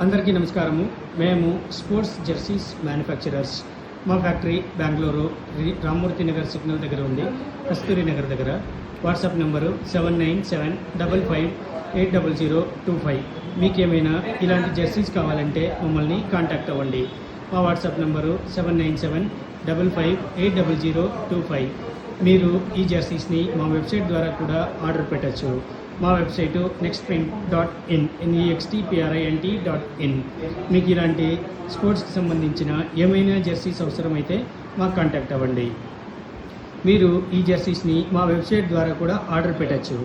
అందరికీ నమస్కారము. మేము స్పోర్ట్స్ జెర్సీస్ మ్యానుఫ్యాక్చరర్స్. మా ఫ్యాక్టరీ బెంగళూరు రామ్మూర్తి నగర్ సిగ్నల్ దగ్గర ఉంది, కస్తూరి నగర్ దగ్గర. WhatsApp number 7975580025. మీకేమైనా ఇలాంటి జెర్సీస్ కావాలంటే మమ్మల్ని కాంటాక్ట్ అవ్వండి. మా వాట్సాప్ నెంబరు 7955580025. మీరు ఈ జెర్సీస్ని మా వెబ్సైట్ ద్వారా కూడా ఆర్డర్ పెట్టచ్చు. మా వెబ్సైటు nextprint.in nextprint.in. మీకు ఇలాంటి స్పోర్ట్స్కి సంబంధించిన ఏమైనా జెర్సీస్ అవసరమైతే మాకు కాంటాక్ట్ అవ్వండి. మీరు ఈ జెర్సీస్ని మా వెబ్సైట్ ద్వారా కూడా ఆర్డర్ పెట్టచ్చు.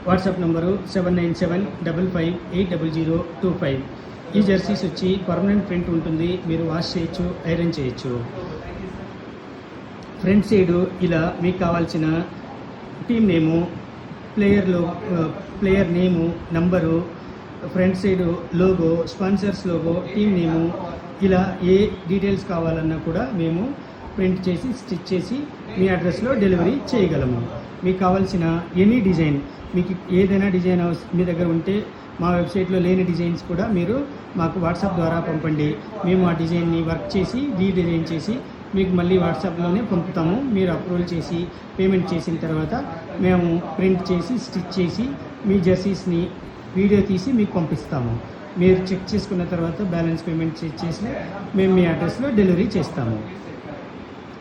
WhatsApp number 7955580025. ఈ జెర్సీస్ వచ్చి పర్మనెంట్ ప్రింట్ ఉంటుంది. మీరు వాష్ చేయొచ్చు, ఐరన్ చేయొచ్చు. ఫ్రంట్ సైడు ఇలా మీకు కావాల్సిన team name, player name, number, front side logo, sponsors logo, team name, ఇలా ఏ డీటెయిల్స్ కావాలన్నా కూడా మేము ప్రింట్ చేసి స్టిచ్ చేసి మీ అడ్రస్లో డెలివరీ చేయగలము. మీకు కావాల్సిన ఎనీ డిజైన్, మీకు ఏదైనా డిజైన్ మీ దగ్గర ఉంటే మా వెబ్సైట్లో లేని డిజైన్స్ కూడా మీరు మాకు వాట్సాప్ ద్వారా పంపండి. మేము ఆ డిజైన్ని వర్క్ చేసి రీడిజైన్ చేసి మీకు మళ్ళీ వాట్సాప్లోనే పంపుతాము. మీరు అప్రూవల్ చేసి పేమెంట్ చేసిన తర్వాత మేము ప్రింట్ చేసి స్టిచ్ చేసి మీ జెర్సీస్ని వీడియో తీసి మీకు పంపిస్తాము. మీరు చెక్ చేసుకున్న తర్వాత బ్యాలెన్స్ పేమెంట్ చేసి మేము మీ అడ్రస్లో డెలివరీ చేస్తాము.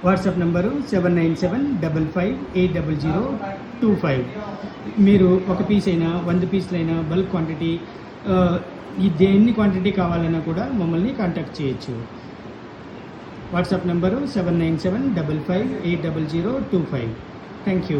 WhatsApp number 7955580025. మీరు ఒక పీస్ అయినా 100 పీసులైనా బల్క్ క్వాంటిటీ ఎన్ని క్వాంటిటీ కావాలన్నా కూడా మమ్మల్ని కాంటాక్ట్ చేయొచ్చు. WhatsApp number 7955580025. Thank you.